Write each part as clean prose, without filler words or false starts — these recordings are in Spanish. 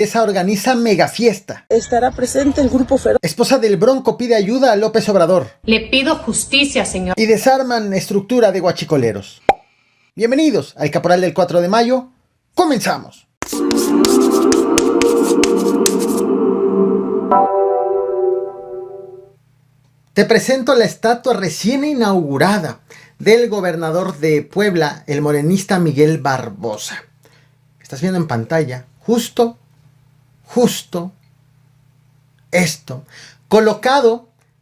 Esa organiza mega fiesta. Estará presente el Grupo Feroz. Esposa del Bronco pide ayuda a López Obrador. Le pido justicia, señor. Y desarman estructura de guachicoleros. Bienvenidos al Caporal del 4 de mayo. ¡Comenzamos! Te presento la estatua recién inaugurada del gobernador de Puebla, el morenista Miguel Barbosa. Estás viendo en pantalla justo esto.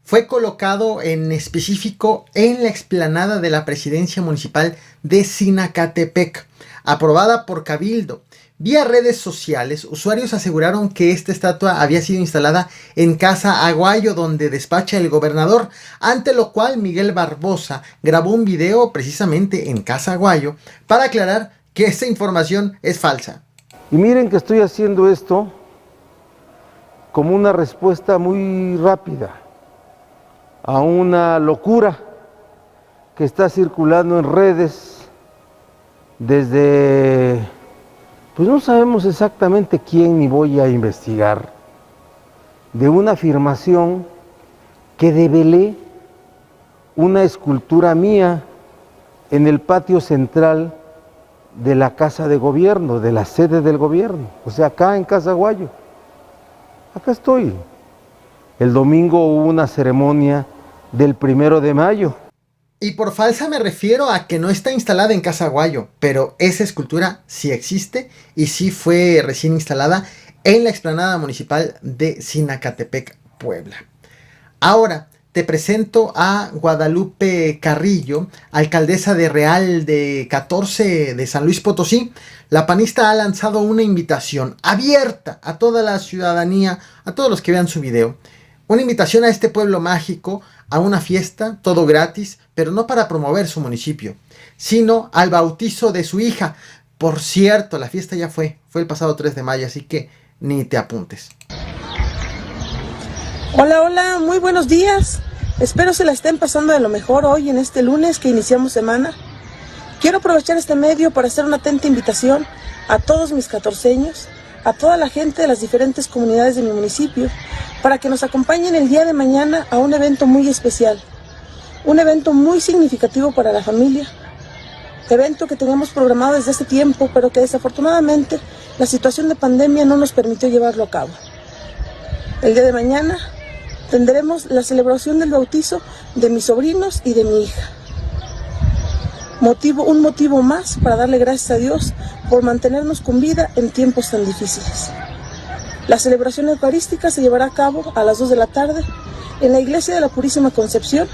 Fue colocado en específico en la explanada de la presidencia municipal de Zinacatepec, aprobada por Cabildo. Vía redes sociales, usuarios aseguraron que esta estatua había sido instalada en Casa Aguayo, donde despacha el gobernador, ante lo cual Miguel Barbosa grabó un video precisamente en Casa Aguayo para aclarar que esta información es falsa. Y miren que estoy haciendo esto como una respuesta muy rápida a una locura que está circulando en redes desde, pues no sabemos exactamente quién ni voy a investigar, de una afirmación que develé una escultura mía en el patio central de la casa de gobierno, de la sede del gobierno, o sea, acá en Casa Aguayo. Acá estoy. El domingo hubo una ceremonia del 1 de mayo. Y por falsa me refiero a que no está instalada en Casa Aguayo, pero esa escultura sí existe y sí fue recién instalada en la explanada municipal de Zinacatepec, Puebla. Ahora te presento a Guadalupe Carrillo, alcaldesa de Real de 14 de San Luis Potosí. La panista ha lanzado una invitación abierta a toda la ciudadanía, a todos los que vean su video. Una invitación a este pueblo mágico, a una fiesta, todo gratis, pero no para promover su municipio, sino al bautizo de su hija. Por cierto, la fiesta ya fue el pasado 3 de mayo, así que ni te apuntes. Hola, muy buenos días. Espero se la estén pasando de lo mejor hoy en este lunes que iniciamos semana. Quiero aprovechar este medio para hacer una atenta invitación a todos mis catorceños, a toda la gente de las diferentes comunidades de mi municipio, para que nos acompañen el día de mañana a un evento muy especial, un evento muy significativo para la familia, evento que teníamos programado desde hace tiempo, pero que desafortunadamente la situación de pandemia no nos permitió llevarlo a cabo. El día de mañana tendremos la celebración del bautizo de mis sobrinos y de mi hija. Un motivo más para darle gracias a Dios por mantenernos con vida en tiempos tan difíciles. La celebración eucarística se llevará a cabo a las 2 de la tarde en la iglesia de la Purísima Concepción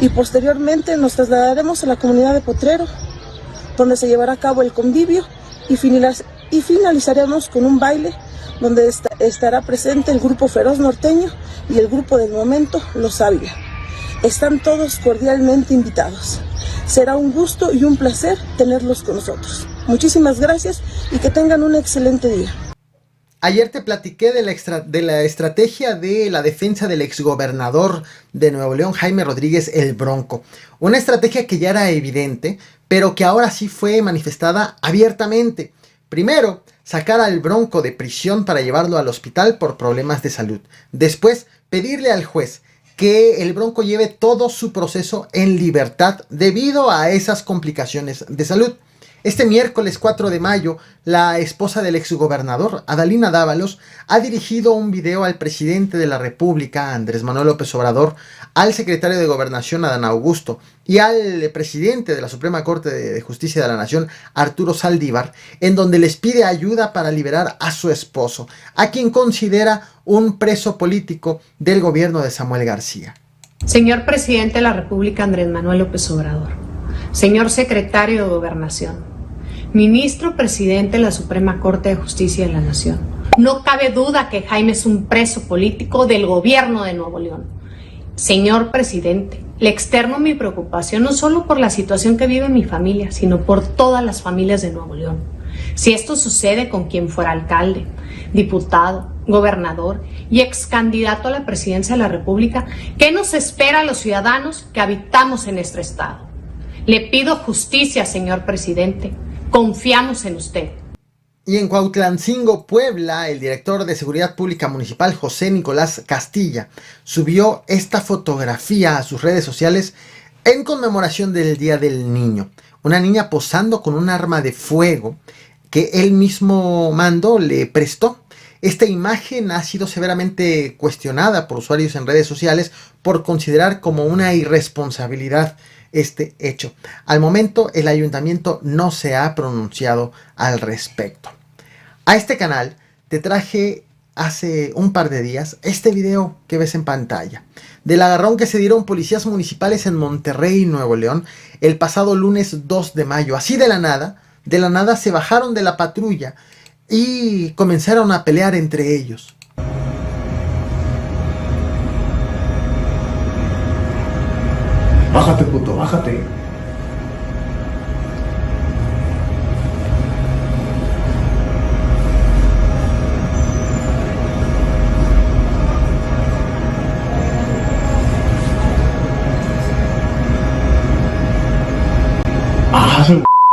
y posteriormente nos trasladaremos a la comunidad de Potrero, donde se llevará a cabo el convivio y finalizaremos con un baile donde estará presente el Grupo Feroz Norteño y el grupo del momento Los Ávila. Están todos cordialmente invitados. Será un gusto y un placer tenerlos con nosotros. Muchísimas gracias y que tengan un excelente día. Ayer te platiqué de la estrategia de la defensa del exgobernador de Nuevo León, Jaime Rodríguez el Bronco. Una estrategia que ya era evidente, pero que ahora sí fue manifestada abiertamente. Primero, sacar al Bronco de prisión para llevarlo al hospital por problemas de salud. Después, pedirle al juez que el Bronco lleve todo su proceso en libertad debido a esas complicaciones de salud. Este miércoles 4 de mayo, la esposa del exgobernador, Adalina Dávalos, ha dirigido un video al presidente de la República, Andrés Manuel López Obrador, al secretario de Gobernación, Adán Augusto, y al presidente de la Suprema Corte de Justicia de la Nación, Arturo Saldívar, en donde les pide ayuda para liberar a su esposo, a quien considera un preso político del gobierno de Samuel García. Señor presidente de la República, Andrés Manuel López Obrador. Señor secretario de Gobernación. Ministro presidente de la Suprema Corte de Justicia de la Nación. No cabe duda que Jaime es un preso político del gobierno de Nuevo León. Señor presidente, le externo mi preocupación no solo por la situación que vive mi familia, sino por todas las familias de Nuevo León. Si esto sucede con quien fuera alcalde, diputado, gobernador y ex candidato a la presidencia de la República, ¿qué nos espera a los ciudadanos que habitamos en nuestro estado? Le pido justicia, señor presidente. Confiamos en usted. Y en Cuautlancingo, Puebla, el director de Seguridad Pública Municipal, José Nicolás Castilla, subió esta fotografía a sus redes sociales en conmemoración del Día del Niño. Una niña posando con un arma de fuego que él mismo mando le prestó. Esta imagen ha sido severamente cuestionada por usuarios en redes sociales por considerar como una irresponsabilidad este hecho. Al momento, el ayuntamiento no se ha pronunciado al respecto. A este canal te traje hace un par de días este video que ves en pantalla del agarrón que se dieron policías municipales en Monterrey, Nuevo León, el pasado lunes 2 de mayo. Así de la nada se bajaron de la patrulla y comenzaron a pelear entre ellos. Bájate, puto, bájate.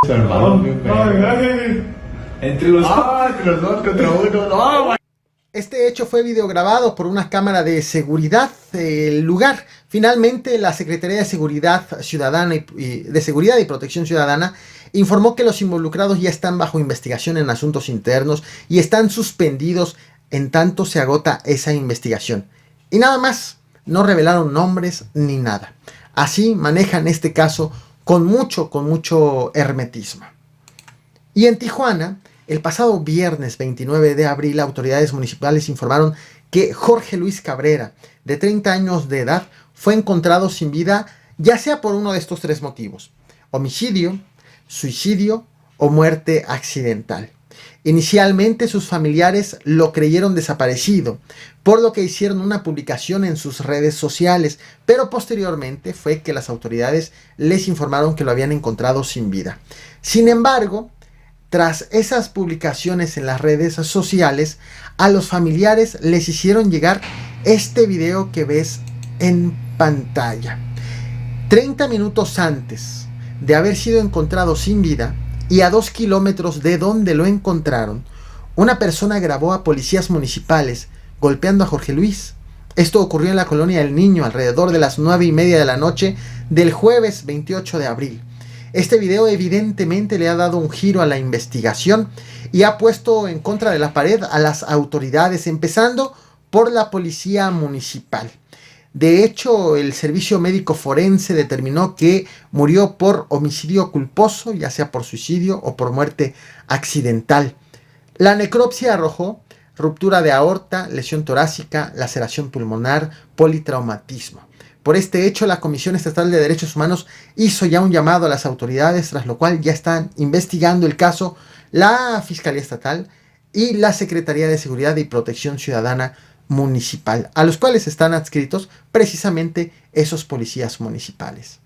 Se armaron bien, entre los dos contra uno. No. Este hecho fue videograbado por una cámara de seguridad del lugar. Finalmente, la Secretaría de Seguridad Ciudadana de Seguridad y Protección Ciudadana informó que los involucrados ya están bajo investigación en asuntos internos y están suspendidos en tanto se agota esa investigación. Y nada más, no revelaron nombres ni nada. Así manejan este caso con mucho hermetismo. Y en Tijuana, el pasado viernes 29 de abril, autoridades municipales informaron que Jorge Luis Cabrera, de 30 años de edad, fue encontrado sin vida, ya sea por uno de estos tres motivos: homicidio, suicidio o muerte accidental. Inicialmente sus familiares lo creyeron desaparecido, por lo que hicieron una publicación en sus redes sociales, pero posteriormente fue que las autoridades les informaron que lo habían encontrado sin vida. Sin embargo, tras esas publicaciones en las redes sociales, a los familiares les hicieron llegar este video que ves en pantalla. 30 minutos antes de haber sido encontrado sin vida y a 2 kilómetros de donde lo encontraron, una persona grabó a policías municipales golpeando a Jorge Luis. Esto ocurrió en la colonia El Niño alrededor de las 9:30 de la noche del jueves 28 de abril. Este video evidentemente le ha dado un giro a la investigación y ha puesto en contra de la pared a las autoridades, empezando por la policía municipal. De hecho, el servicio médico forense determinó que murió por homicidio culposo, ya sea por suicidio o por muerte accidental. La necropsia arrojó ruptura de aorta, lesión torácica, laceración pulmonar, politraumatismo. Por este hecho, la Comisión Estatal de Derechos Humanos hizo ya un llamado a las autoridades, tras lo cual ya están investigando el caso la Fiscalía Estatal y la Secretaría de Seguridad y Protección Ciudadana Municipal, a los cuales están adscritos precisamente esos policías municipales.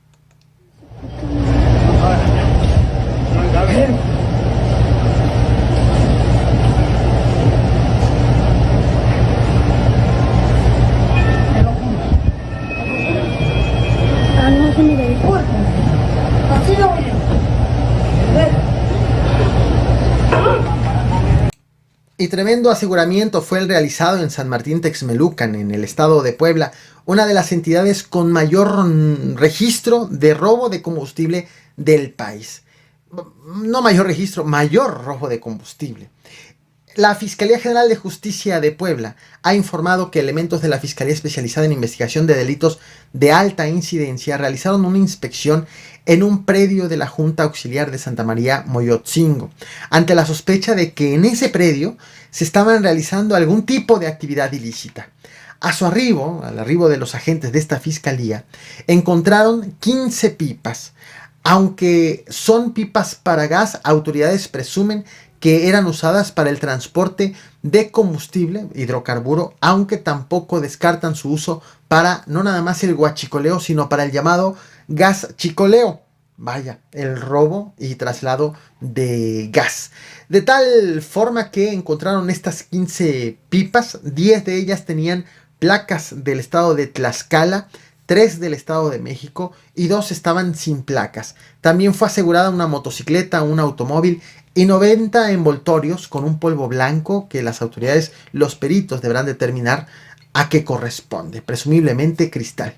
Y tremendo aseguramiento fue el realizado en San Martín Texmelucan, en el estado de Puebla, una de las entidades con mayor registro de robo de combustible del país. No mayor registro, mayor robo de combustible. La Fiscalía General de Justicia de Puebla ha informado que elementos de la Fiscalía Especializada en Investigación de Delitos de Alta Incidencia realizaron una inspección en un predio de la Junta Auxiliar de Santa María Moyotzingo, ante la sospecha de que en ese predio se estaban realizando algún tipo de actividad ilícita. A su arribo, al arribo de los agentes de esta fiscalía, encontraron 15 pipas. Aunque son pipas para gas, autoridades presumen que eran usadas para el transporte de combustible, hidrocarburo, aunque tampoco descartan su uso para no nada más el guachicoleo, sino para el llamado gas chicoleo. Vaya, el robo y traslado de gas. De tal forma que encontraron estas 15 pipas, 10 de ellas tenían placas del estado de Tlaxcala, 3 del Estado de México y 2 estaban sin placas. También fue asegurada una motocicleta, un automóvil y 90 envoltorios con un polvo blanco que las autoridades, los peritos, deberán determinar a qué corresponde, presumiblemente cristal.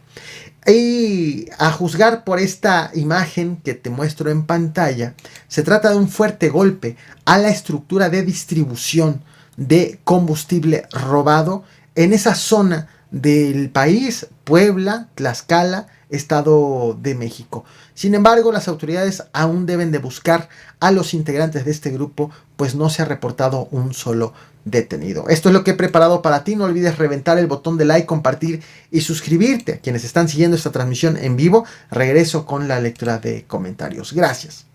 Y a juzgar por esta imagen que te muestro en pantalla, se trata de un fuerte golpe a la estructura de distribución de combustible robado en esa zona del país, Puebla, Tlaxcala, Estado de México. Sin embargo, las autoridades aún deben de buscar a los integrantes de este grupo, pues no se ha reportado un solo detenido. Esto es lo que he preparado para ti. No olvides reventar el botón de like, compartir y suscribirte. A quienes están siguiendo esta transmisión en vivo, regreso con la lectura de comentarios. Gracias.